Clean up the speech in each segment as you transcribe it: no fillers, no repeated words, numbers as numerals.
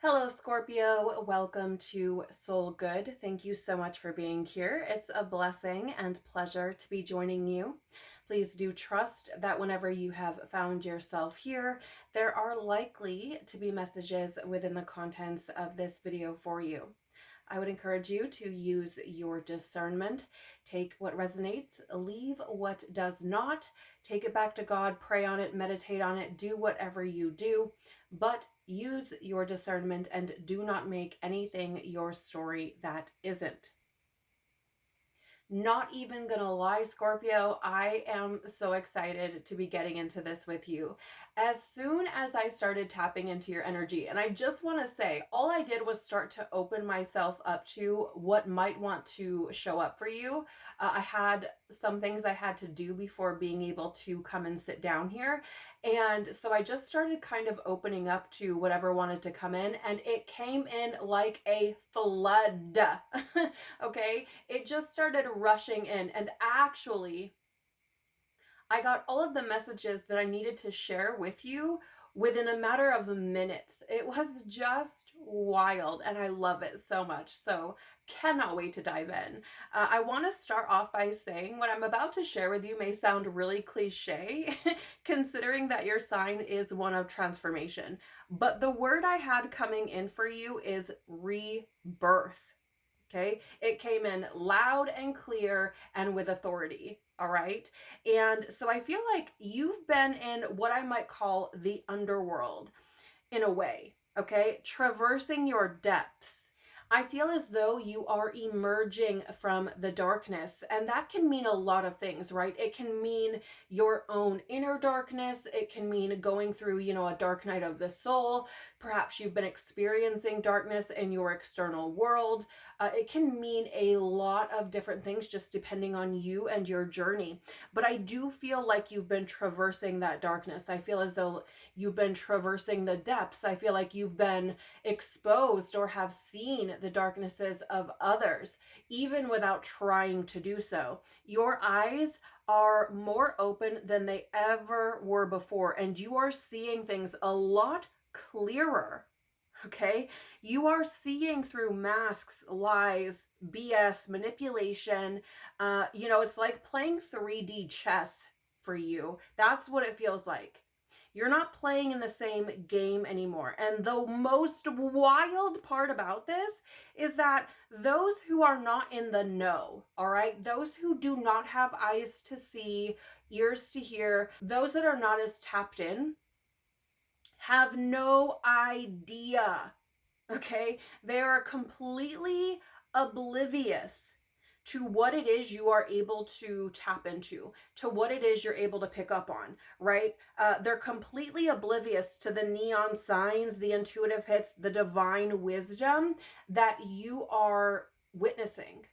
Hello, Scorpio. Welcome to Soul Good. Thank you so much for being here. It's a blessing and pleasure to be joining you. Please do trust that whenever you have found yourself here, there are likely to be messages within the contents of this video for you. I would encourage you to use your discernment. Take what resonates, leave what does not. Take it back to God, pray on it, meditate on it, do whatever you do, but use your discernment and do not make anything your story that isn't. Not even gonna lie, Scorpio, I am so excited to be getting into this with you. As soon as I started tapping into your energy, and I just want to say, all I did was start to open myself up to what might want to show up for you. I had some things I had to do before being able to come and sit down here. And so I just started kind of opening up to whatever wanted to come in, and it came in like a flood. Okay, it just started rushing in, and actually I got all of the messages that I needed to share with you within a matter of minutes. It was just wild, and I love it so much. So cannot wait to dive in. I want to start off by saying what I'm about to share with you may sound really cliche, considering that your sign is one of transformation. But the word I had coming in for you is rebirth. Okay, it came in loud and clear and with authority. All right. And so I feel like you've been in what I might call the underworld in a way. Okay, traversing your depths. I feel as though you are emerging from the darkness, and that can mean a lot of things, right? It can mean your own inner darkness. It can mean going through, a dark night of the soul. Perhaps you've been experiencing darkness in your external world. It can mean a lot of different things just depending on you and your journey. But I do feel like you've been traversing that darkness. I feel as though you've been traversing the depths. I feel like you've been exposed or have seen the darknesses of others, even without trying to do so. Your eyes are more open than they ever were before, and you are seeing things a lot clearer. Okay, you are seeing through masks, lies, BS, manipulation. It's like playing 3D chess for you. That's what it feels like. You're not playing in the same game anymore. And the most wild part about this is that those who are not in the know, all right, those who do not have eyes to see, ears to hear, those that are not as tapped in, have no idea. Okay, they are completely oblivious to what it is you are able to tap into, to what it is you're able to pick up on, right? They're completely oblivious to the neon signs, the intuitive hits, the divine wisdom that you are witnessing.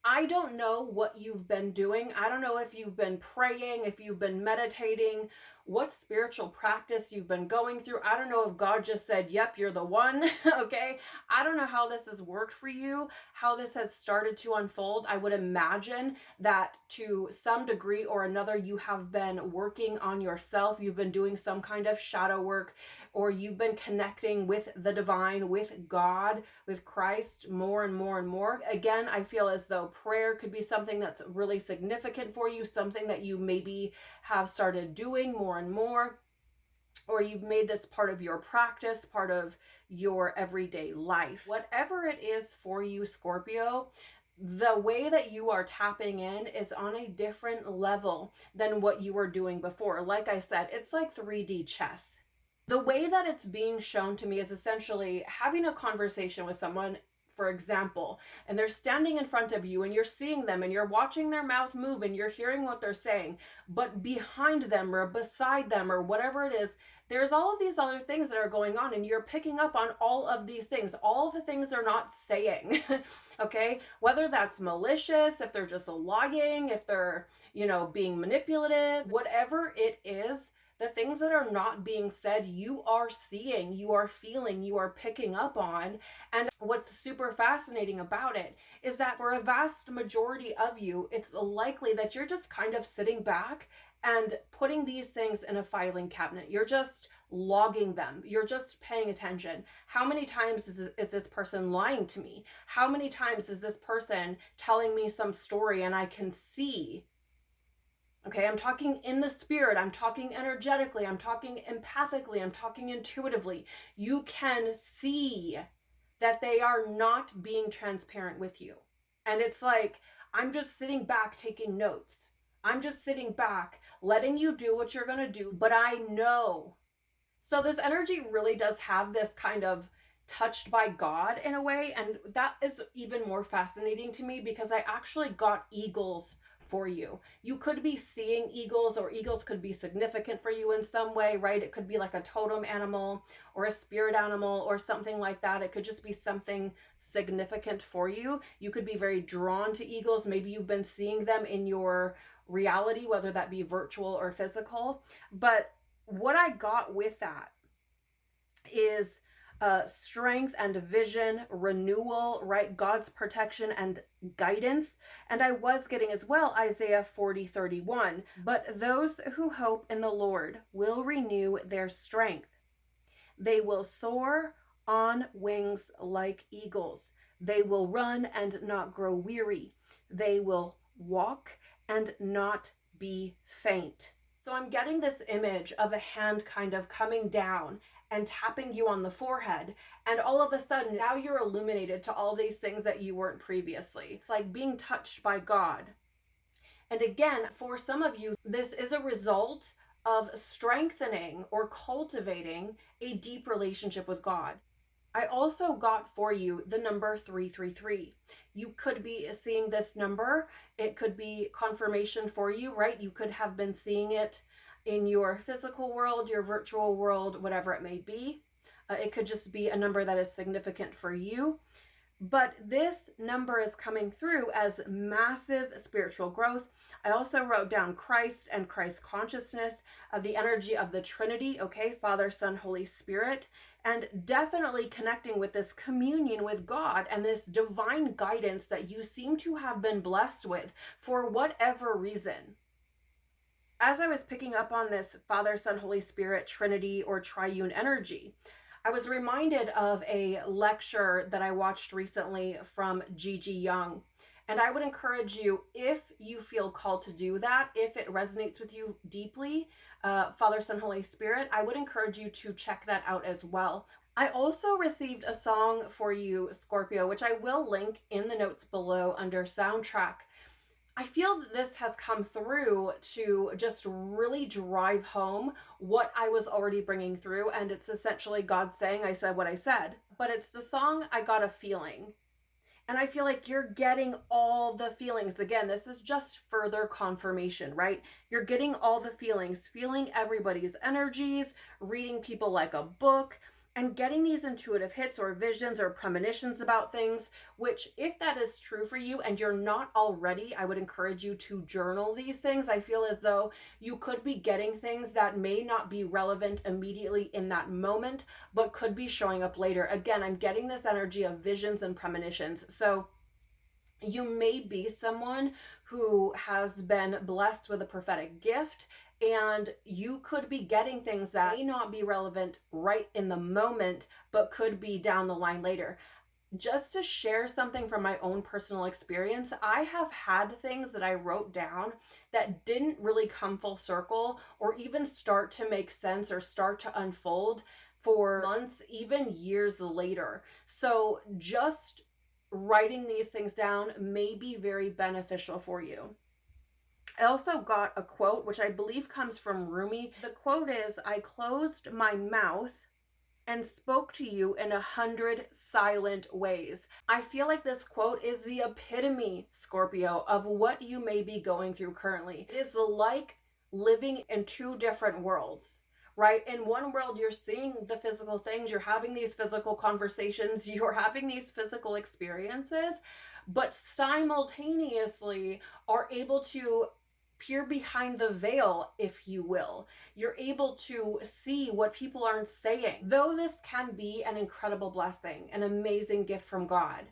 I don't know what you've been doing. I don't know if you've been praying, if you've been meditating, what spiritual practice you've been going through. I don't know if God just said, yep, you're the one. Okay. I don't know how this has worked for you, how this has started to unfold. I would imagine that to some degree or another, you have been working on yourself. You've been doing some kind of shadow work, or you've been connecting with the divine, with God, with Christ more and more and more. Again, I feel as though prayer could be something that's really significant for you, something that you maybe have started doing more and more, or you've made this part of your practice, part of your everyday life. Whatever it is for you, Scorpio, the way that you are tapping in is on a different level than what you were doing before. Like I said, it's like 3D chess. The way that it's being shown to me is essentially having a conversation with someone, for example, and they're standing in front of you and you're seeing them and you're watching their mouth move and you're hearing what they're saying, but behind them or beside them or whatever it is, there's all of these other things that are going on, and you're picking up on all of these things, all of the things they're not saying. Okay, whether that's malicious, if they're just lying, if they're, being manipulative, whatever it is, the things that are not being said, you are seeing, you are feeling, you are picking up on. And what's super fascinating about it is that for a vast majority of you, it's likely that you're just kind of sitting back and putting these things in a filing cabinet. You're just logging them. You're just paying attention. How many times is this person lying to me? How many times is this person telling me some story and I can see? Okay, I'm talking in the spirit, I'm talking energetically, I'm talking empathically, I'm talking intuitively. You can see that they are not being transparent with you. And it's like, I'm just sitting back taking notes. I'm just sitting back, letting you do what you're going to do, but I know. So this energy really does have this kind of touched by God in a way. And that is even more fascinating to me because I actually got eagles for you. You could be seeing eagles, or eagles could be significant for you in some way, right? It could be like a totem animal or a spirit animal or something like that. It could just be something significant for you. You could be very drawn to eagles. Maybe you've been seeing them in your reality, whether that be virtual or physical. But what I got with that is strength and vision, renewal, right? God's protection and guidance. And I was getting as well Isaiah 40:31. But those who hope in the Lord will renew their strength. They will soar on wings like eagles. They will run and not grow weary. They will walk and not be faint. So I'm getting this image of a hand kind of coming down and tapping you on the forehead, and all of a sudden now you're illuminated to all these things that you weren't previously. It's like being touched by God. And again, for some of you, this is a result of strengthening or cultivating a deep relationship with God. I also got for you the number 333. You could be seeing this number. It could be confirmation for you, right? You could have been seeing it in your physical world, your virtual world, whatever it may be. It could just be a number that is significant for you. But this number is coming through as massive spiritual growth. I also wrote down Christ and Christ consciousness, the energy of the Trinity, okay, Father, Son, Holy Spirit, and definitely connecting with this communion with God and this divine guidance that you seem to have been blessed with for whatever reason. As I was picking up on this Father, Son, Holy Spirit, Trinity, or triune energy, I was reminded of a lecture that I watched recently from Gigi Young. And I would encourage you, if you feel called to do that, if it resonates with you deeply, Father, Son, Holy Spirit, I would encourage you to check that out as well. I also received a song for you, Scorpio, which I will link in the notes below under soundtrack. I feel that this has come through to just really drive home what I was already bringing through. And it's essentially God saying, I said what I said. But it's the song, I Got a Feeling. And I feel like you're getting all the feelings. Again, this is just further confirmation, right? You're getting all the feelings, feeling everybody's energies, reading people like a book, and getting these intuitive hits or visions or premonitions about things, which if that is true for you and you're not already, I would encourage you to journal these things. I feel as though you could be getting things that may not be relevant immediately in that moment, but could be showing up later. Again, I'm getting this energy of visions and premonitions. So you may be someone who has been blessed with a prophetic gift, and you could be getting things that may not be relevant right in the moment, but could be down the line later. Just to share something from my own personal experience, I have had things that I wrote down that didn't really come full circle or even start to make sense or start to unfold for months, even years later. So just writing these things down may be very beneficial for you. I also got a quote, which I believe comes from Rumi. The quote is, I closed my mouth and spoke to you in 100 silent ways. I feel like this quote is the epitome, Scorpio, of what you may be going through currently. It is like living in two different worlds, right? In one world, you're seeing the physical things, you're having these physical conversations, you're having these physical experiences, but simultaneously are able to peer behind the veil, if you will. You're able to see what people aren't saying. Though this can be an incredible blessing, an amazing gift from God,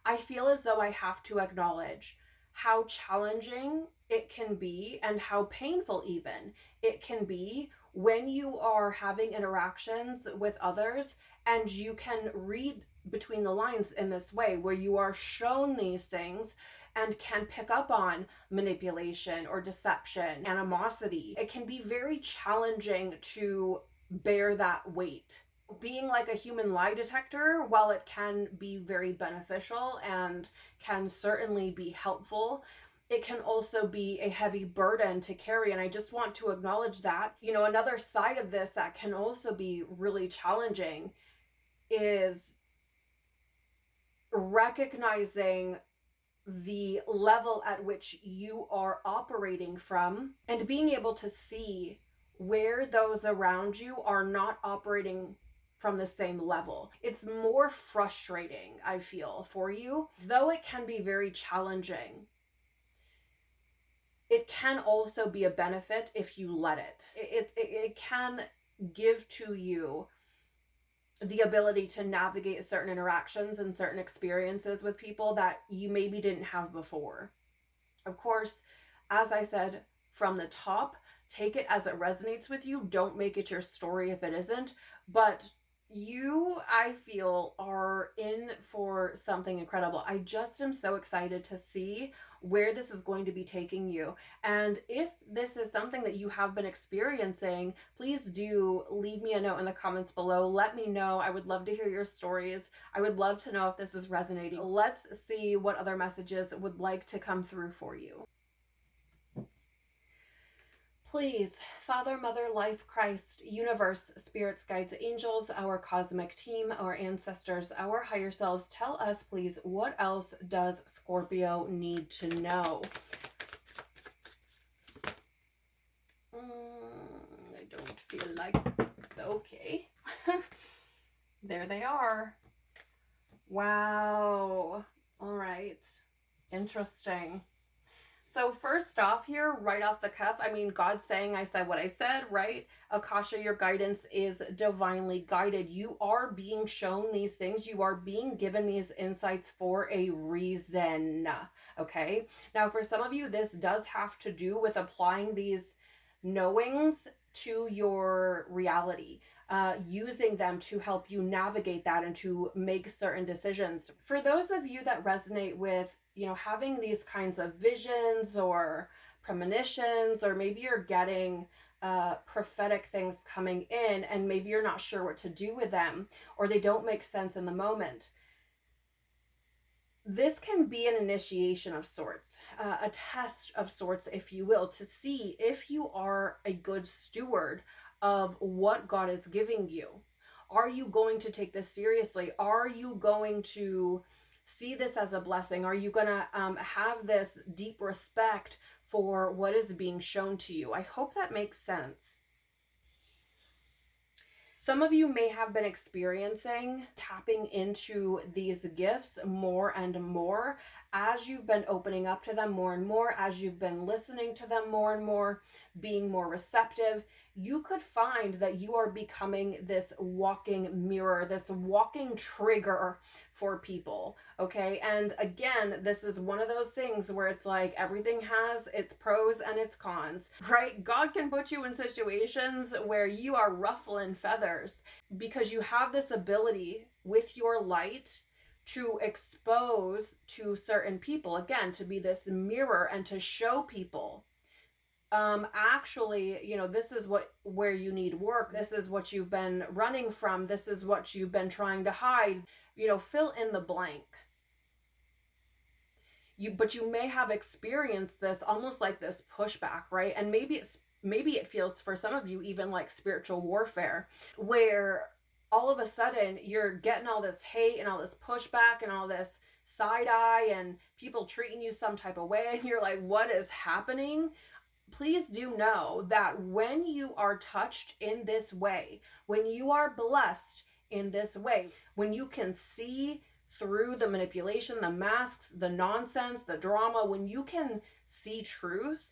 I feel as though I have to acknowledge how challenging it can be and how painful even it can be when you are having interactions with others and you can read between the lines in this way, where you are shown these things and can pick up on manipulation or deception, animosity, it can be very challenging to bear that weight. Being like a human lie detector, while it can be very beneficial and can certainly be helpful, it can also be a heavy burden to carry. And I just want to acknowledge that. You know, another side of this that can also be really challenging is recognizing the level at which you are operating from and being able to see where those around you are not operating from the same level. It's more frustrating, I feel, for you. Though it can be very challenging, it can also be a benefit if you let it. It can give to you the ability to navigate certain interactions and certain experiences with people that you maybe didn't have before. Of course, as I said from the top, take it as it resonates with you. Don't make it your story if it isn't. But you, I feel, are in for something incredible. I just am so excited to see where this is going to be taking you. And if this is something that you have been experiencing, please do leave me a note in the comments below. Let me know. I would love to hear your stories. I would love to know if this is resonating. Let's see what other messages would like to come through for you. Please, Father, Mother, Life, Christ, Universe, Spirits, Guides, Angels, our cosmic team, our ancestors, our higher selves, tell us, please, what else does Scorpio need to know? I don't feel like... Okay. There they are. Wow. All right. Interesting. So first off here, right off the cuff, I mean, God's saying I said what I said, right? Akasha, your guidance is divinely guided. You are being shown these things. You are being given these insights for a reason, okay? Now, for some of you, this does have to do with applying these knowings to your reality. Using them to help you navigate that and to make certain decisions. For those of you that resonate with, you know, having these kinds of visions or premonitions, or maybe you're getting prophetic things coming in and maybe you're not sure what to do with them, or they don't make sense in the moment. This can be an initiation of sorts, a test of sorts, if you will, to see if you are a good steward of what God is giving you. Are you going to take this seriously? Are you going to see this as a blessing? Are you going to have this deep respect for what is being shown to you? I hope that makes sense. Some of you may have been experiencing tapping into these gifts more and more as you've been opening up to them more and more, as you've been listening to them more and more, being more receptive. You could find that you are becoming this walking mirror, this walking trigger for people, okay? And again, this is one of those things where it's like everything has its pros and its cons, right? God can put you in situations where you are ruffling feathers because you have this ability with your light to expose to certain people, again, to be this mirror and to show people, actually, you know, this is where you need work. This is what you've been running from. This is what you've been trying to hide, you know, fill in the blank. But you may have experienced this almost like this pushback, right? And maybe it feels for some of you even like spiritual warfare, where all of a sudden you're getting all this hate and all this pushback and all this side eye and people treating you some type of way, and you're like, what is happening? Please do know that when you are touched in this way, when you are blessed in this way, when you can see through the manipulation, the masks, the nonsense, the drama, when you can see truth,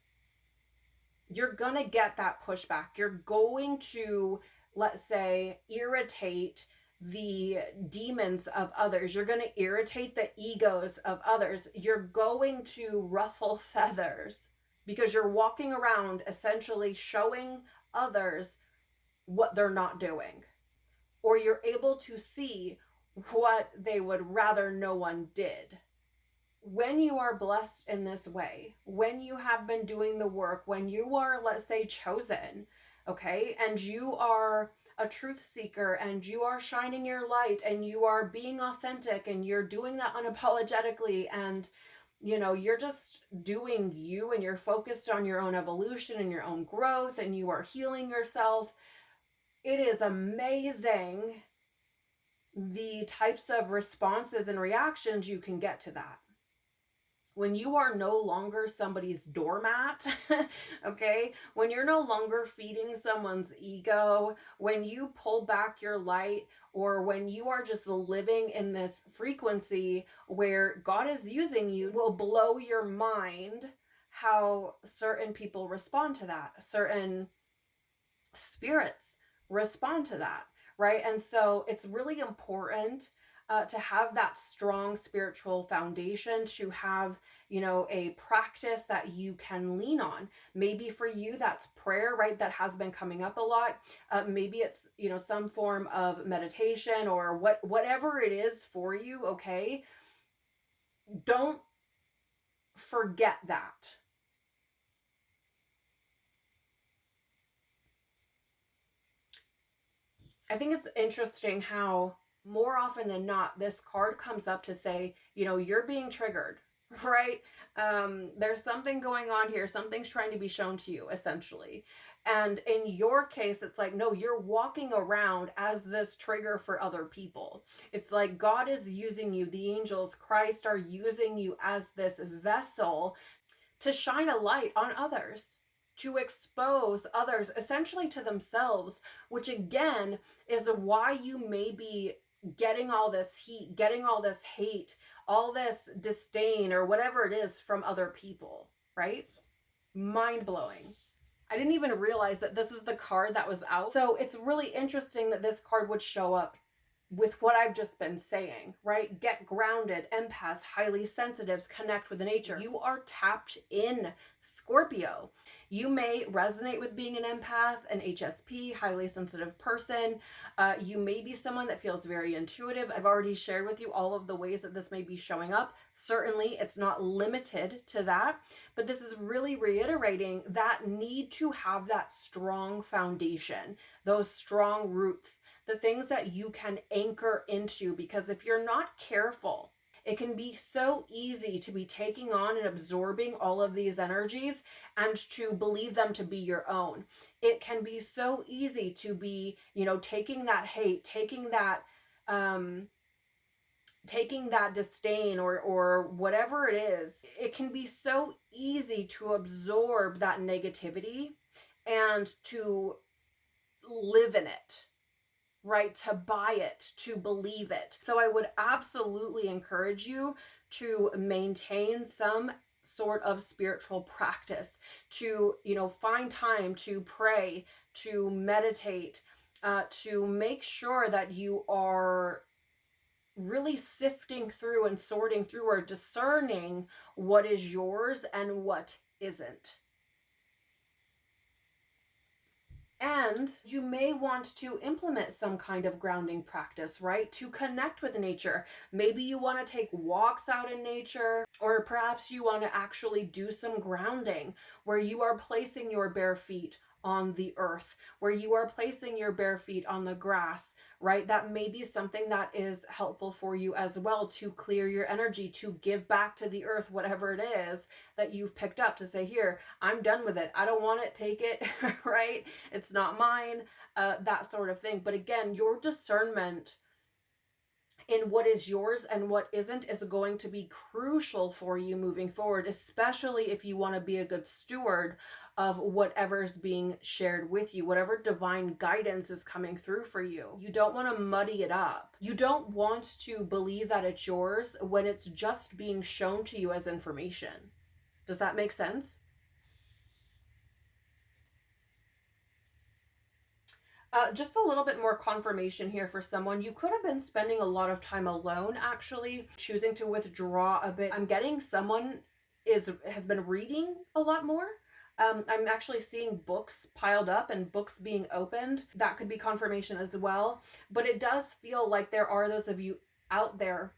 you're gonna get that pushback. You're going to, let's say, irritate the demons of others. You're going to irritate the egos of others. You're going to ruffle feathers because you're walking around essentially showing others what they're not doing, or you're able to see what they would rather no one did. When you are blessed in this way, when you have been doing the work, when you are, let's say, chosen, okay, and you are a truth seeker and you are shining your light and you are being authentic and you're doing that unapologetically, and you know, you're just doing you and you're focused on your own evolution and your own growth and you are healing yourself, it is amazing the types of responses and reactions you can get to that. When you are no longer somebody's doormat, okay, when you're no longer feeding someone's ego, when you pull back your light, or when you are just living in this frequency where God is using you, will blow your mind how certain people respond to that, certain spirits respond to that, right? And so it's really important to have that strong spiritual foundation, to have, you know, a practice that you can lean on. Maybe for you, that's prayer, right? That has been coming up a lot. Maybe it's, you know, some form of meditation or whatever it is for you, okay? Don't forget that. I think it's interesting how more often than not, this card comes up to say, you know, you're being triggered, right? There's something going on here. Something's trying to be shown to you, essentially. And in your case, it's like, no, you're walking around as this trigger for other people. It's like God is using you. The angels, Christ, are using you as this vessel to shine a light on others, to expose others essentially to themselves, which again is why you may be getting all this heat, getting all this hate, all this disdain, or whatever it is from other people, right? Mind blowing. I didn't even realize that this is the card that was out. So it's really interesting that this card would show up with what I've just been saying, right? Get grounded, empaths, highly sensitives, connect with nature. You are tapped in, Scorpio. You may resonate with being an empath, an HSP, highly sensitive person. You may be someone that feels very intuitive. I've already shared with you all of the ways that this may be showing up. Certainly, it's not limited to that, but this is really reiterating that need to have that strong foundation, those strong roots, the things that you can anchor into, because if you're not careful, it can be so easy to be taking on and absorbing all of these energies and to believe them to be your own. It can be so easy to be, you know, taking that hate, taking that disdain or whatever it is. It can be so easy to absorb that negativity and to live in it, right? To buy it, to believe it. So I would absolutely encourage you to maintain some sort of spiritual practice, to, you know, find time to pray, to meditate, to make sure that you are really sifting through and sorting through or discerning what is yours and what isn't. And you may want to implement some kind of grounding practice, right? To connect with nature. Maybe you want to take walks out in nature, or perhaps you want to actually do some grounding where you are placing your bare feet on the earth, where you are placing your bare feet on the grass, right? That may be something that is helpful for you as well, to clear your energy, to give back to the earth whatever it is that you've picked up, to say, here, I'm done with it. I don't want it, take it, right? It's not mine, that sort of thing. But again, your discernment in what is yours and what isn't is going to be crucial for you moving forward, especially if you want to be a good steward of whatever's being shared with you, whatever divine guidance is coming through for you. You don't want to muddy it up. You don't want to believe that it's yours when it's just being shown to you as information. Does that make sense? Just a little bit more confirmation here for someone. You could have been spending a lot of time alone, actually, choosing to withdraw a bit. I'm getting someone has been reading a lot more. I'm actually seeing books piled up and books being opened. That could be confirmation as well. But it does feel like there are those of you out there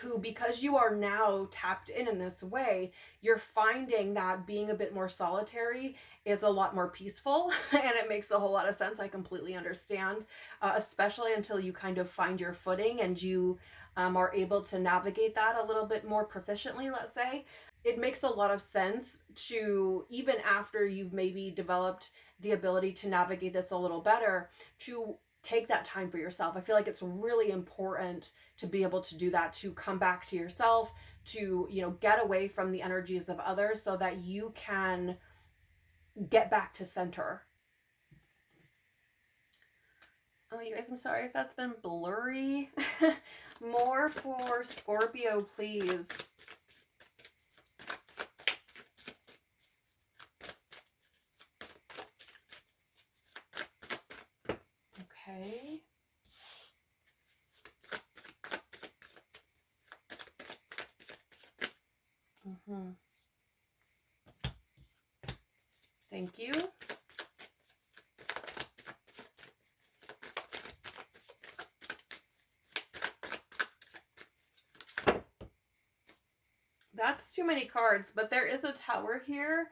who, because you are now tapped in this way, you're finding that being a bit more solitary is a lot more peaceful. And it makes a whole lot of sense. I completely understand, especially until you kind of find your footing and you are able to navigate that a little bit more proficiently, let's say. It makes a lot of sense to, even after you've maybe developed the ability to navigate this a little better, to take that time for yourself. I feel like it's really important to be able to do that, to come back to yourself, to, get away from the energies of others so that you can get back to center. Oh, you guys, I'm sorry if that's been blurry. More for Scorpio, please. Okay. Thank you. That's too many cards, but there is a Tower here.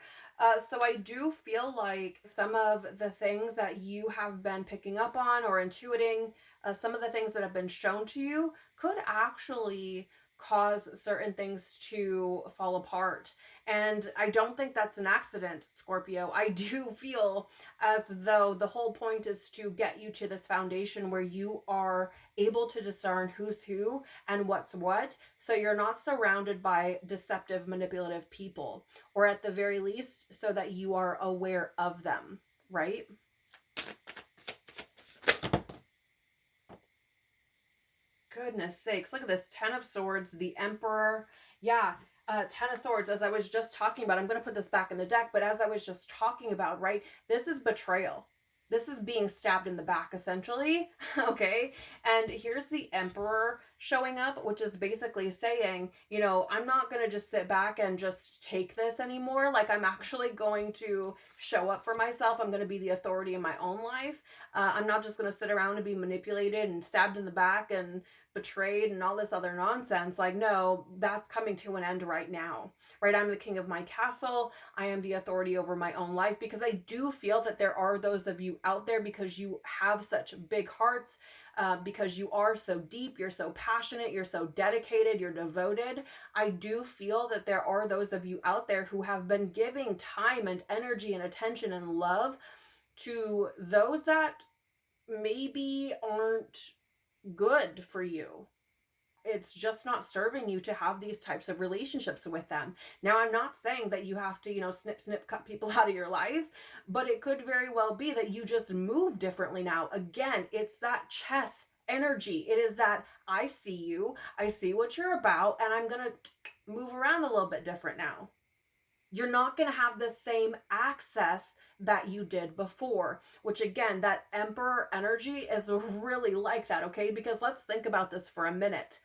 So I do feel like some of the things that you have been picking up on or intuiting, some of the things that have been shown to you could actually cause certain things to fall apart. And I don't think that's an accident, Scorpio. I do feel as though the whole point is to get you to this foundation where you are able to discern who's who and what's what, so you're not surrounded by deceptive, manipulative people, or at the very least, so that you are aware of them, right? Goodness sakes, look at this. 10 of Swords, the Emperor. Yeah, 10 of Swords, as I was just talking about. I'm going to put this back in the deck, but as I was just talking about, right, this is betrayal. This is being stabbed in the back, essentially, okay? And here's the Emperor showing up, which is basically saying, I'm not going to just sit back and just take this anymore. Like, I'm actually going to show up for myself. I'm going to be the authority in my own life. I'm not just going to sit around and be manipulated and stabbed in the back and betrayed and all this other nonsense. Like, no, that's coming to an end right now, right? I'm the king of my castle. I am the authority over my own life, because I do feel that there are those of you out there, because you have such big hearts, because you are so deep, you're so passionate, you're so dedicated, you're devoted. I do feel that there are those of you out there who have been giving time and energy and attention and love to those that maybe aren't good for you. It's just not serving you to have these types of relationships with them. Now, I'm not saying that you have to, snip, cut people out of your life, but it could very well be that you just move differently now. Again, it's that chess energy. It is that I see you, I see what you're about, and I'm going to move around a little bit different now. You're not going to have the same access that you did before, which again, that Emperor energy is really like that, okay? Because let's think about this for a minute.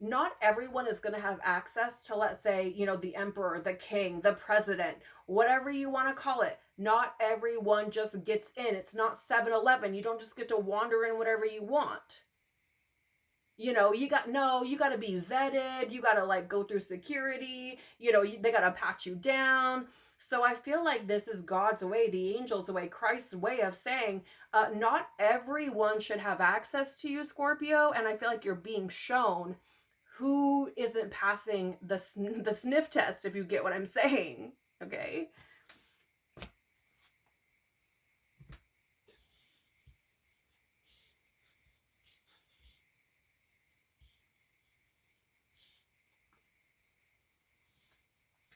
Not everyone is going to have access to, let's say, the Emperor, the king, the president, whatever you want to call it. Not everyone just gets in. It's not 7-Eleven. You don't just get to wander in whatever you want. You got to be vetted. You got to go through security. They got to pat you down. So I feel like this is God's way, the angel's way, Christ's way of saying, not everyone should have access to you, Scorpio. And I feel like you're being shown who isn't passing the sniff test, if you get what I'm saying. Okay.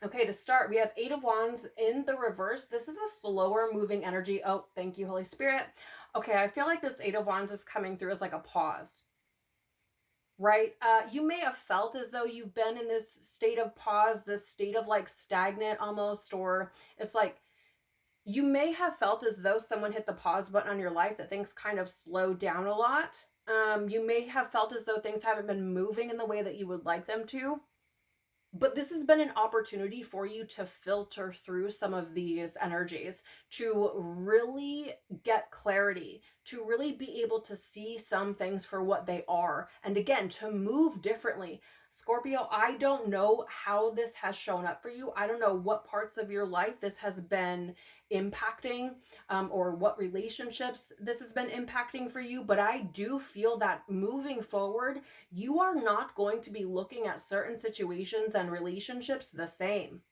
Okay, to start, we have 8 of Wands in the reverse. This is a slower moving energy. Oh, thank you, Holy Spirit. Okay, I feel like this 8 of Wands is coming through as like a pause, right? You may have felt as though you've been in this state of pause, this state of stagnant almost, or it's like you may have felt as though someone hit the pause button on your life, that things kind of slowed down a lot. You may have felt as though things haven't been moving in the way that you would like them to. But this has been an opportunity for you to filter through some of these energies, to really get clarity, to really be able to see some things for what they are. And again, to move differently. Scorpio, I don't know how this has shown up for you. I don't know what parts of your life this has been impacting, or what relationships this has been impacting for you. But I do feel that moving forward, you are not going to be looking at certain situations and relationships the same.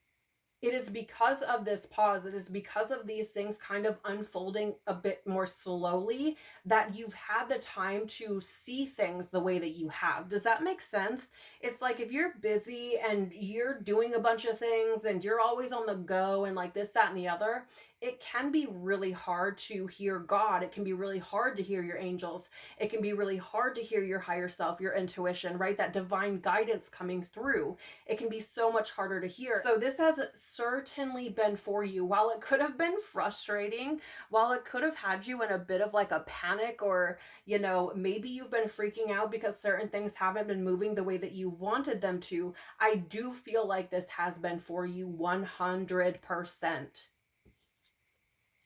It is because of this pause, it is because of these things kind of unfolding a bit more slowly that you've had the time to see things the way that you have. Does that make sense? It's like if you're busy and you're doing a bunch of things and you're always on the go and like this, that, and the other, it can be really hard to hear God. It can be really hard to hear your angels. It can be really hard to hear your higher self, your intuition, right? That divine guidance coming through. It can be so much harder to hear. So this has certainly been for you. While it could have been frustrating, while it could have had you in a bit of like a panic, or, you know, maybe you've been freaking out because certain things haven't been moving the way that you wanted them to, I do feel like this has been for you 100%.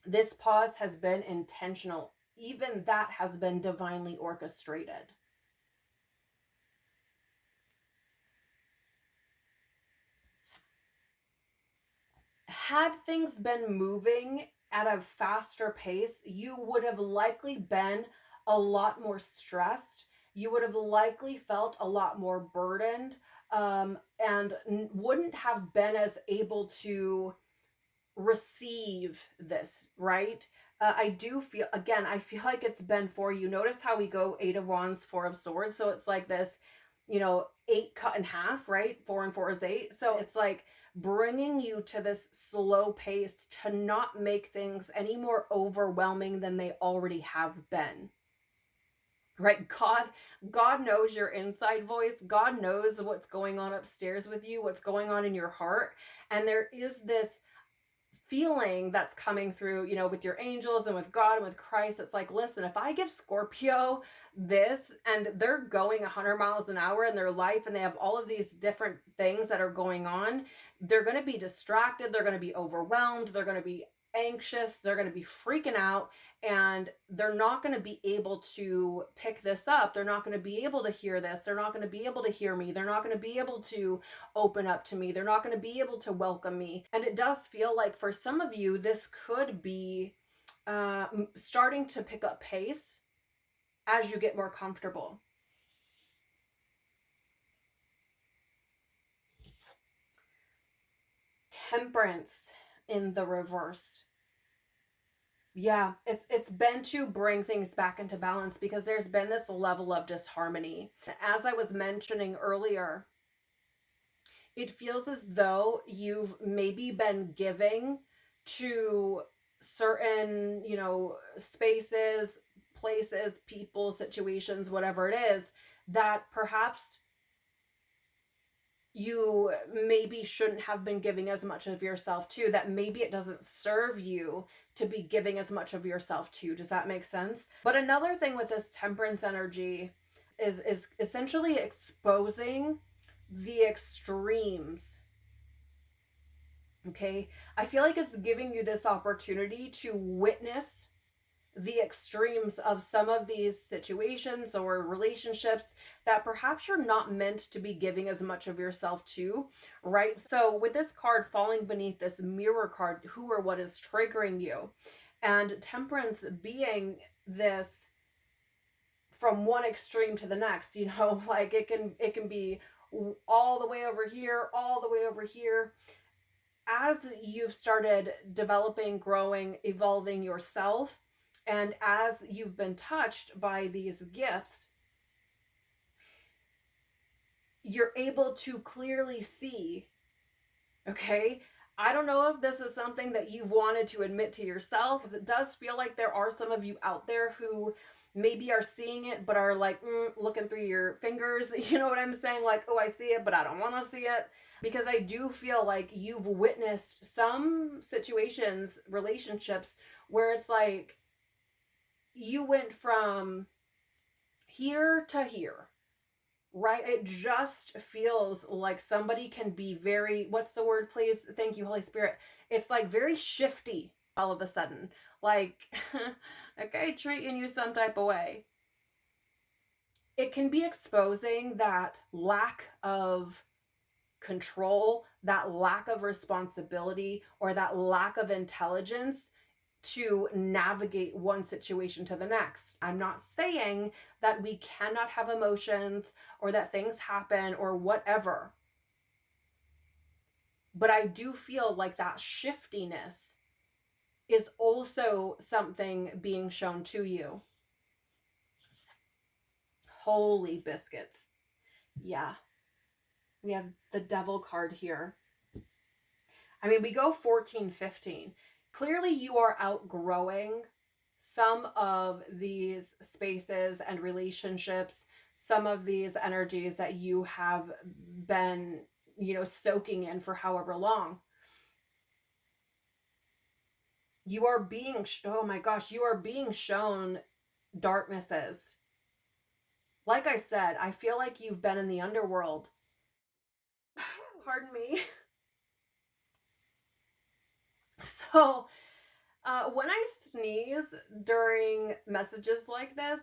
This pause has been intentional. Even that has been divinely orchestrated. Had things been moving at a faster pace, you would have likely been a lot more stressed. You would have likely felt a lot more burdened, and wouldn't have been as able to receive this, right? I do feel, again, I feel like it's been for you. Notice how we go 8 of Wands, 4 of Swords. So it's like this, you know, 8 cut in half, right? 4 and 4 is 8. So it's like bringing you to this slow pace to not make things any more overwhelming than they already have been. Right? God knows your inside voice. God knows what's going on upstairs with you, what's going on in your heart. And there is this feeling that's coming through, you know, with your angels and with God and with Christ. It's like, listen, if I give Scorpio this and they're going 100 miles an hour in their life and they have all of these different things that are going on, they're going to be distracted, they're going to be overwhelmed, they're going to be anxious, they're going to be freaking out, and they're not going to be able to pick this up. They're not going to be able to hear this. They're not going to be able to hear me. They're not going to be able to open up to me. They're not going to be able to welcome me. And it does feel like for some of you, this could be starting to pick up pace as you get more comfortable. Temperance in the reverse. Yeah, it's been to bring things back into balance because there's been this level of disharmony. As I was mentioning earlier, it feels as though you've maybe been giving to certain, you know, spaces, places, people, situations, whatever it is, that perhaps you maybe shouldn't have been giving as much of yourself to, that maybe it doesn't serve you to be giving as much of yourself to. Does that make sense? But another thing with this temperance energy is essentially exposing the extremes. Okay? I feel like it's giving you this opportunity to witness the extremes of some of these situations or relationships that perhaps you're not meant to be giving as much of yourself to, right? So with this card falling beneath this mirror card, who or what is triggering you, and temperance being this from one extreme to the next, you know, like it can be all the way over here, all the way over here. As you've started developing, growing, evolving yourself, and as you've been touched by these gifts, you're able to clearly see, okay, I don't know if this is something that you've wanted to admit to yourself, because it does feel like there are some of you out there who maybe are seeing it, but are like, looking through your fingers, you know what I'm saying? Like, oh, I see it, but I don't want to see it. Because I do feel like you've witnessed some situations, relationships, where it's like, you went from here to here, right? It just feels like somebody can be very, what's the word, please? Thank you, Holy Spirit. It's like very shifty all of a sudden. Like, okay, treating you some type of way. It can be exposing that lack of control, that lack of responsibility, or that lack of intelligence to navigate one situation to the next. I'm not saying that we cannot have emotions or that things happen or whatever, but I do feel like that shiftiness is also something being shown to you. Holy biscuits. Yeah. We have the devil card here. I mean, we go 14, 15. Clearly you are outgrowing some of these spaces and relationships, some of these energies that you have been, soaking in for however long. You are being, oh my gosh, you are being shown darknesses. Like I said, I feel like you've been in the underworld. Pardon me. So, when I sneeze during messages like this,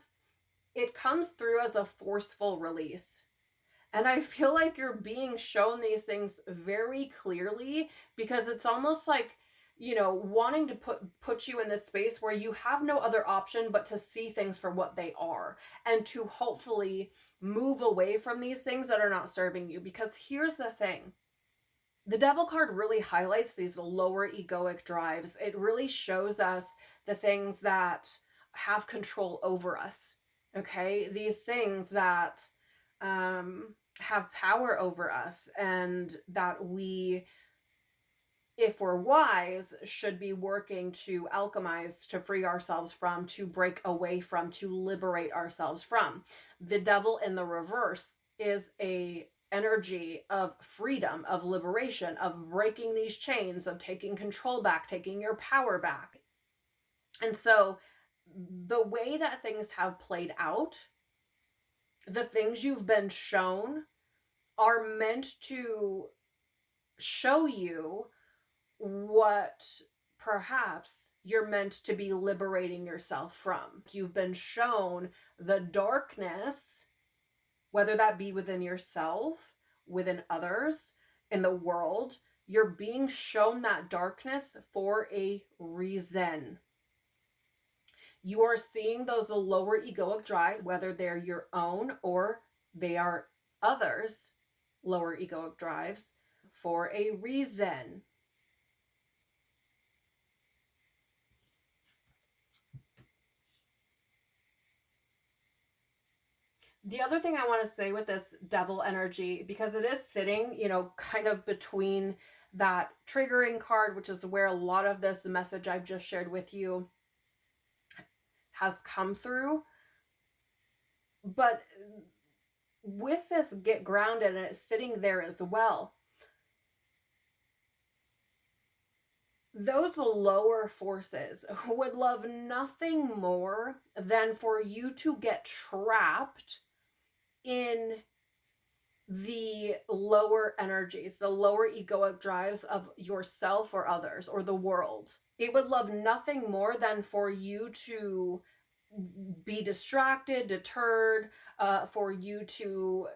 it comes through as a forceful release. And I feel like you're being shown these things very clearly because it's almost like, wanting to put you in this space where you have no other option but to see things for what they are and to hopefully move away from these things that are not serving you. Because here's the thing. The devil card really highlights these lower egoic drives. It really shows us the things that have control over us. Okay? These things that have power over us and that we, if we're wise, should be working to alchemize, to free ourselves from, to break away from, to liberate ourselves from. The devil in the reverse is a energy of freedom, of liberation, of breaking these chains, of taking control back, taking your power back. And so the way that things have played out, the things you've been shown are meant to show you what perhaps you're meant to be liberating yourself from. You've been shown the darkness, whether that be within yourself, within others, in the world. You're being shown that darkness for a reason. You are seeing those lower egoic drives, whether they're your own or they are others' lower egoic drives, for a reason. The other thing I want to say with this devil energy, because it is sitting, kind of between that triggering card, which is where a lot of this message I've just shared with you has come through. But with this get grounded and it's sitting there as well, those lower forces would love nothing more than for you to get trapped in the lower energies, the lower egoic drives of yourself or others or the world. It would love nothing more than for you to be distracted, deterred, for you to,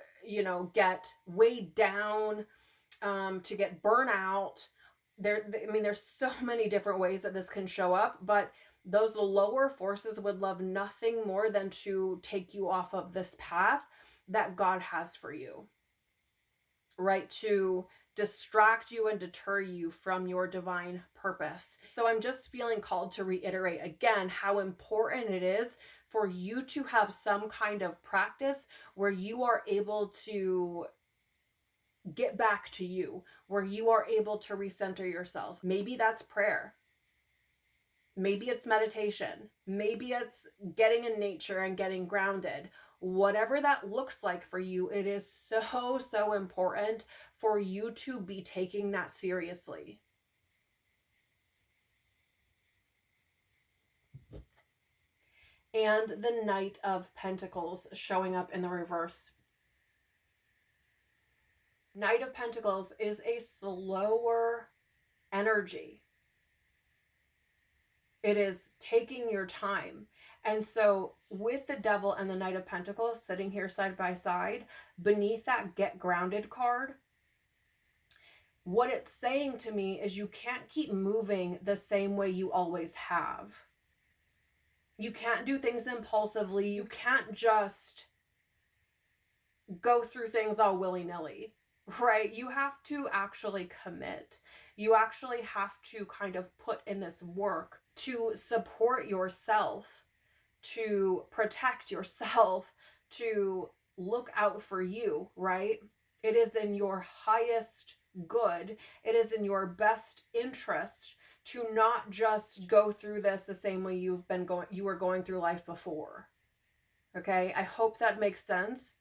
get weighed down, to get burnout. There's so many different ways that this can show up, but those lower forces would love nothing more than to take you off of this path that God has for you, right? To distract you and deter you from your divine purpose. So I'm just feeling called to reiterate again how important it is for you to have some kind of practice where you are able to get back to you, where you are able to recenter yourself. Maybe that's prayer. Maybe it's meditation. Maybe it's getting in nature and getting grounded. Whatever that looks like for you, it is so, so important for you to be taking that seriously. And the Knight of Pentacles showing up in the reverse. Knight of Pentacles is a slower energy. It is taking your time. And so with the Devil and the Knight of Pentacles sitting here side by side, beneath that Get Grounded card, what it's saying to me is you can't keep moving the same way you always have. You can't do things impulsively. You can't just go through things all willy-nilly, right? You have to actually commit. You actually have to kind of put in this work to support yourself, to protect yourself, to look out for you, right? It is in your highest good. It is in your best interest to not just go through this the same way you were going through life before. Okay, I hope that makes sense.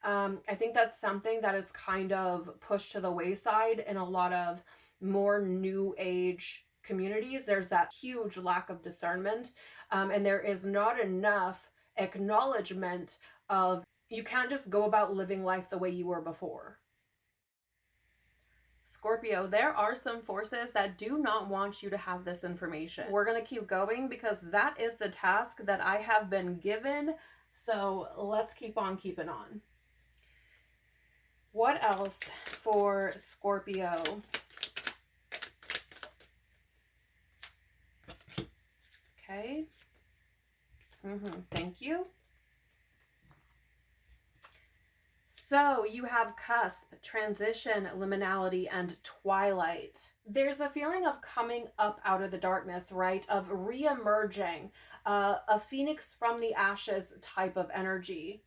I think that's something that is kind of pushed to the wayside in a lot of more new age communities. There's that huge lack of discernment, and there is not enough acknowledgement of you can't just go about living life the way you were before. Scorpio, there are some forces that do not want you to have this information. We're going to keep going because that is the task that I have been given. So let's keep on keeping on. What else for Scorpio? Okay. Thank you. So you have cusp, transition, liminality, and twilight. There's a feeling of coming up out of the darkness, right? Of re-emerging, a phoenix from the ashes type of energy.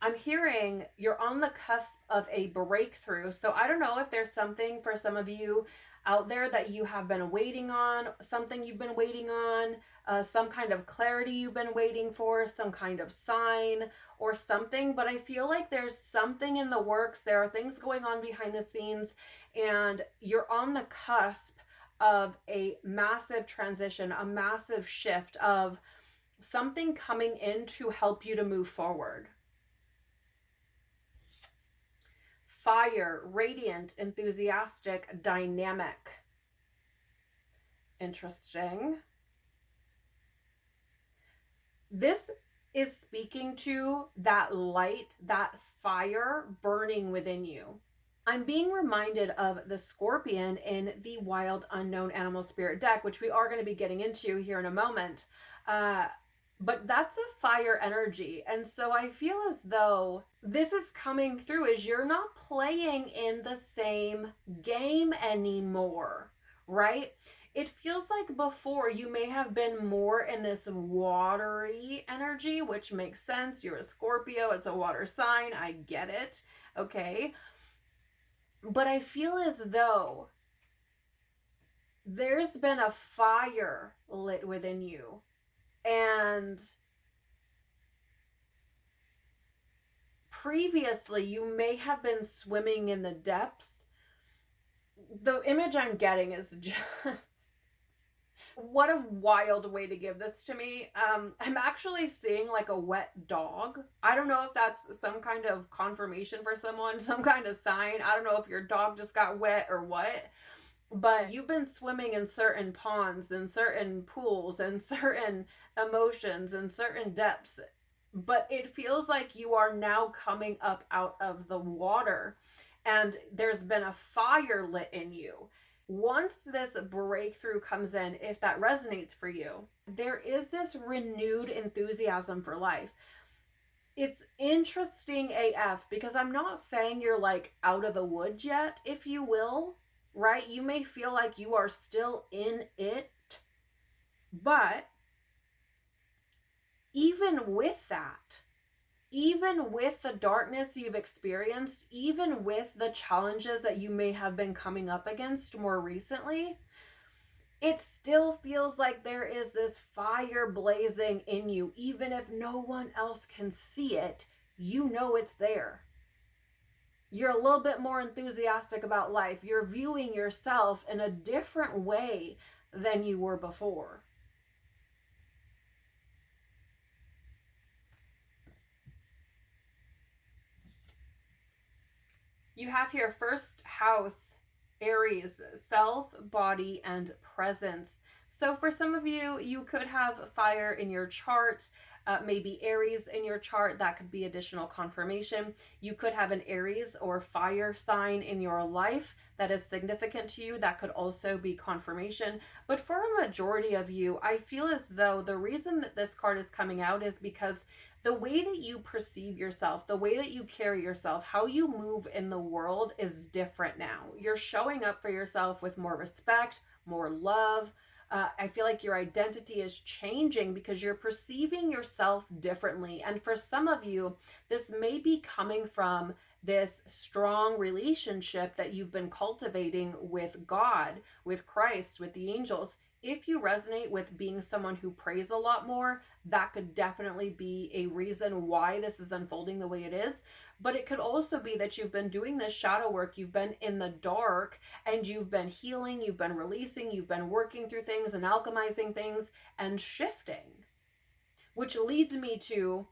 I'm hearing you're on the cusp of a breakthrough. So I don't know if there's something for some of you out there that you have been waiting on, something you've been waiting on, some kind of clarity you've been waiting for, some kind of sign or something. But I feel like there's something in the works. There are things going on behind the scenes, and you're on the cusp of a massive transition, a massive shift of something coming in to help you to move forward. Fire, radiant, enthusiastic, dynamic. Interesting. This is speaking to that light, that fire burning within you. I'm being reminded of the scorpion in the Wild Unknown Animal Spirit deck, which we are going to be getting into here in a moment. But that's a fire energy. And so I feel as though this is coming through as you're not playing in the same game anymore, right? It feels like before you may have been more in this watery energy, which makes sense. You're a Scorpio. It's a water sign. I get it. Okay. But I feel as though there's been a fire lit within you. And previously, you may have been swimming in the depths. The image I'm getting is just, what a wild way to give this to me. I'm actually seeing like a wet dog. I don't know if that's some kind of confirmation for someone, some kind of sign. I don't know if your dog just got wet or what. But you've been swimming in certain ponds and certain pools and certain emotions and certain depths. But it feels like you are now coming up out of the water and there's been a fire lit in you. Once this breakthrough comes in, if that resonates for you, there is this renewed enthusiasm for life. It's interesting AF because I'm not saying you're like out of the woods yet, if you will. Right? You may feel like you are still in it, but even with that, even with the darkness you've experienced, even with the challenges that you may have been coming up against more recently, it still feels like there is this fire blazing in you. Even if no one else can see it, you know it's there. You're a little bit more enthusiastic about life. You're viewing yourself in a different way than you were before. You have here first house, Aries, self, body, and presence. So for some of you, you could have fire in your chart, maybe Aries in your chart. That could be additional confirmation. You could have an Aries or fire sign in your life that is significant to you. That could also be confirmation. But for a majority of you, I feel as though the reason that this card is coming out is because the way that you perceive yourself, the way that you carry yourself, how you move in the world is different now. You're showing up for yourself with more respect, more love. I feel like your identity is changing because you're perceiving yourself differently. And for some of you, this may be coming from this strong relationship that you've been cultivating with God, with Christ, with the angels. If you resonate with being someone who prays a lot more, that could definitely be a reason why this is unfolding the way it is. But it could also be that you've been doing this shadow work, you've been in the dark, and you've been healing, you've been releasing, you've been working through things and alchemizing things and shifting. Which leads me to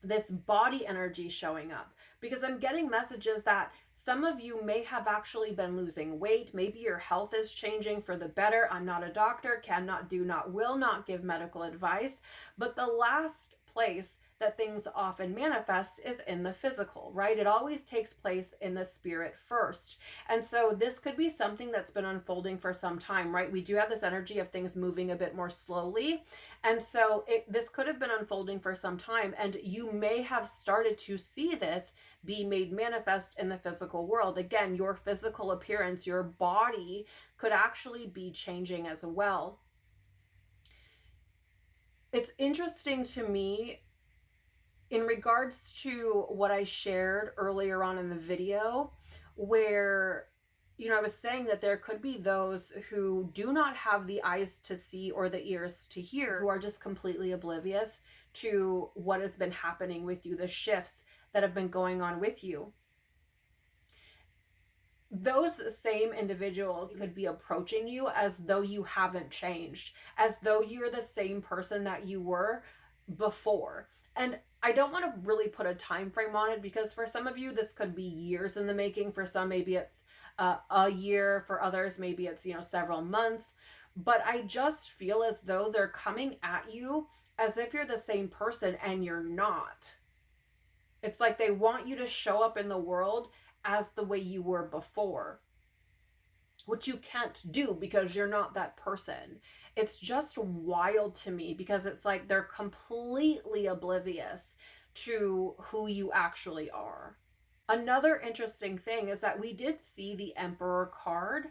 this body energy showing up, because I'm getting messages that some of you may have actually been losing weight. Maybe your health is changing for the better. I'm not a doctor, cannot, do not, will not give medical advice. But the last place that things often manifest is in the physical, right? It always takes place in the spirit first. And so this could be something that's been unfolding for some time, right? We do have this energy of things moving a bit more slowly. And so this could have been unfolding for some time, and you may have started to see this be made manifest in the physical world. Again, your physical appearance, your body could actually be changing as well. It's interesting to me in regards to what I shared earlier on in the video, where I was saying that there could be those who do not have the eyes to see or the ears to hear, who are just completely oblivious to what has been happening with you, the shifts that have been going on with you. Those same individuals could be approaching you as though you haven't changed, as though you're the same person that you were before. And I don't want to really put a time frame on it, because for some of you this could be years in the making. For some, maybe it's a year. For others, maybe it's several months. But I just feel as though they're coming at you as if you're the same person, and you're not. It's like they want you to show up in the world as the way you were before, which you can't do because you're not that person. It's just wild to me, because it's like they're completely oblivious to who you actually are. Another interesting thing is that we did see the Emperor card,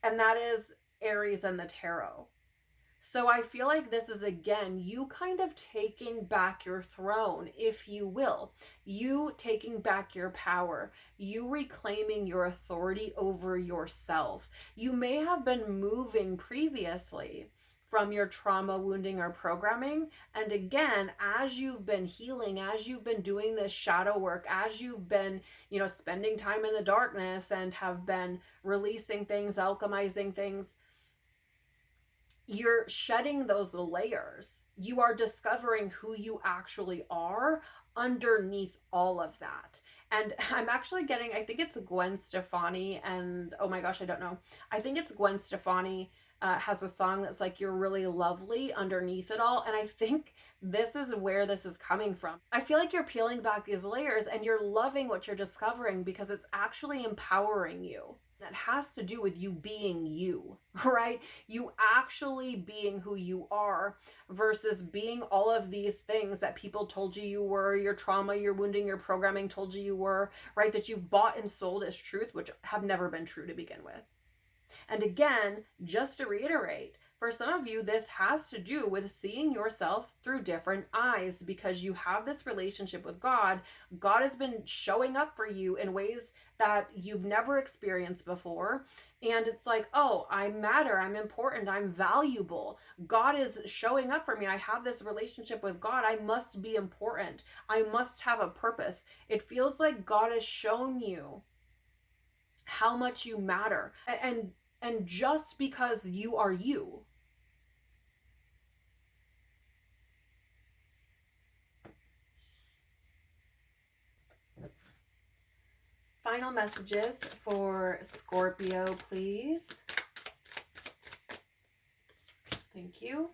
and that is Aries and the tarot. So I feel like this is, again, you kind of taking back your throne, if you will. You taking back your power. You reclaiming your authority over yourself. You may have been moving previously from your trauma, wounding, or programming. And again, as you've been healing, as you've been doing this shadow work, as you've been, spending time in the darkness and have been releasing things, alchemizing things, you're shedding those layers. You are discovering who you actually are underneath all of that. And I'm actually getting, I think it's Gwen Stefani, and oh my gosh, I don't know. I think it's Gwen Stefani has a song that's like, you're really lovely underneath it all. And I think this is where this is coming from. I feel like you're peeling back these layers and you're loving what you're discovering, because it's actually empowering you. That has to do with you being you, right? You actually being who you are versus being all of these things that people told you you were, your trauma, your wounding, your programming told you you were, right? That you've bought and sold as truth, which have never been true to begin with. And again, just to reiterate, for some of you, this has to do with seeing yourself through different eyes, because you have this relationship with God. God has been showing up for you in ways that you've never experienced before. And it's like, oh, I matter, I'm important, I'm valuable. God is showing up for me. I have this relationship with God. I must be important. I must have a purpose. It feels like God has shown you how much you matter. And just because you are you. final messages for Scorpio, please. Thank you.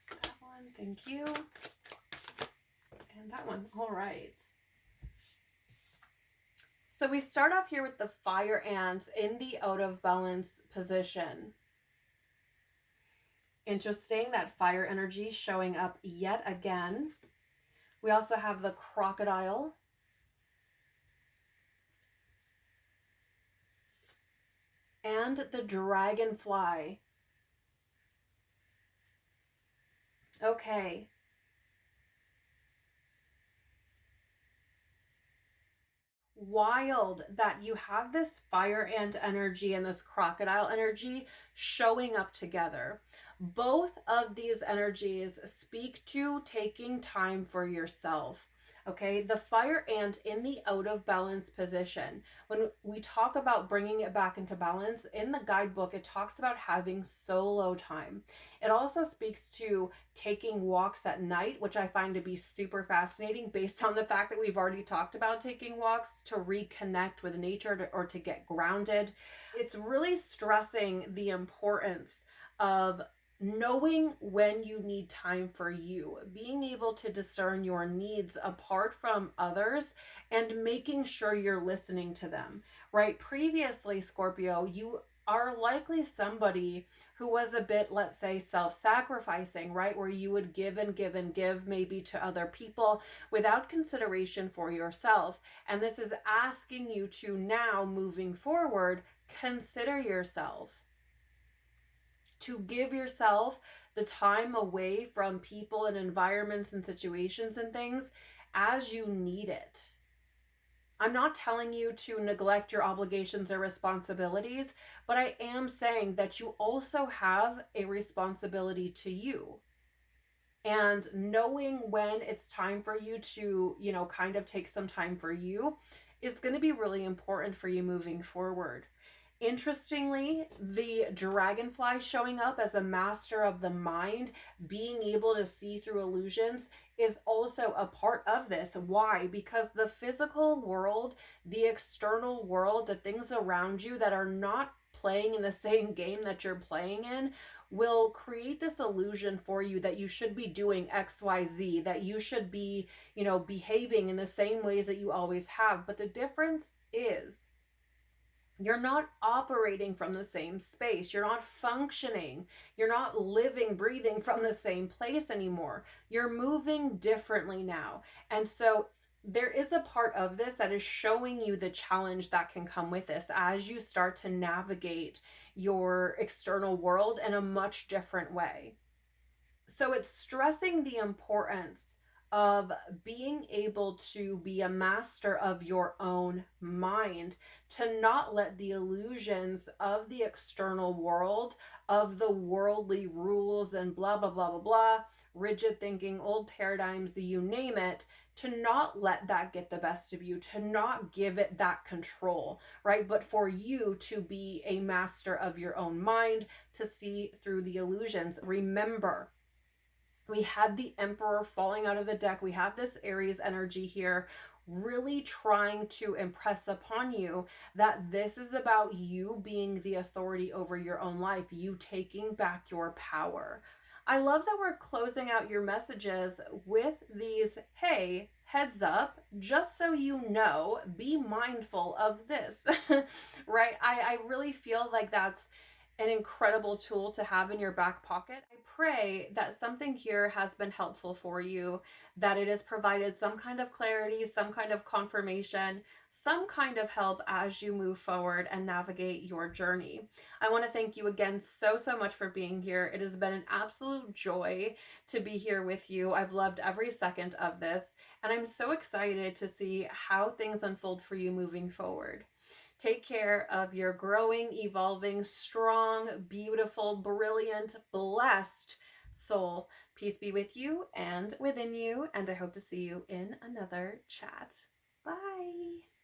That one, thank you. And that one, all right. So we start off here with the fire ants in the out of balance position. Interesting, that fire energy showing up yet again. We also have the crocodile. And the dragonfly. Okay. Wild that you have this fire ant energy and this crocodile energy showing up together. Both of these energies speak to taking time for yourself. Okay, the fire ant in the out of balance position. When we talk about bringing it back into balance, in the guidebook, it talks about having solo time. It also speaks to taking walks at night, which I find to be super fascinating based on the fact that we've already talked about taking walks to reconnect with nature or to get grounded. It's really stressing the importance of knowing when you need time for you, being able to discern your needs apart from others and making sure you're listening to them, right? Previously, Scorpio, you are likely somebody who was a bit, let's say, self-sacrificing, right? Where you would give and give and give maybe to other people without consideration for yourself. And this is asking you to now, moving forward, consider yourself. To give yourself the time away from people and environments and situations and things as you need it. I'm not telling you to neglect your obligations or responsibilities, but I am saying that you also have a responsibility to you. And knowing when it's time for you to, kind of take some time for you is going to be really important for you moving forward. Interestingly, the dragonfly showing up as a master of the mind, being able to see through illusions, is also a part of this. Why? Because the physical world, the external world, the things around you that are not playing in the same game that you're playing in will create this illusion for you that you should be doing XYZ, that you should be, behaving in the same ways that you always have. But the difference is, you're not operating from the same space. You're not functioning. You're not living, breathing from the same place anymore. You're moving differently now. And so there is a part of this that is showing you the challenge that can come with this as you start to navigate your external world in a much different way. So it's stressing the importance of being able to be a master of your own mind, to not let the illusions of the external world, of the worldly rules and blah, blah, blah, blah, blah, rigid thinking, old paradigms, you name it, to not let that get the best of you, to not give it that control, right? But for you to be a master of your own mind, to see through the illusions. Remember, we had the Emperor falling out of the deck. We have this Aries energy here, really trying to impress upon you that this is about you being the authority over your own life, you taking back your power. I love that we're closing out your messages with these, hey, heads up, just so you know, be mindful of this, right? I really feel like that's an incredible tool to have in your back pocket. I pray that something here has been helpful for you, that it has provided some kind of clarity, some kind of confirmation, some kind of help as you move forward and navigate your journey. I want to thank you again so much for being here. It has been an absolute joy to be here with you. I've loved every second of this, and I'm so excited to see how things unfold for you moving forward. Take care of your growing, evolving, strong, beautiful, brilliant, blessed soul. Peace be with you and within you, and I hope to see you in another chat. Bye.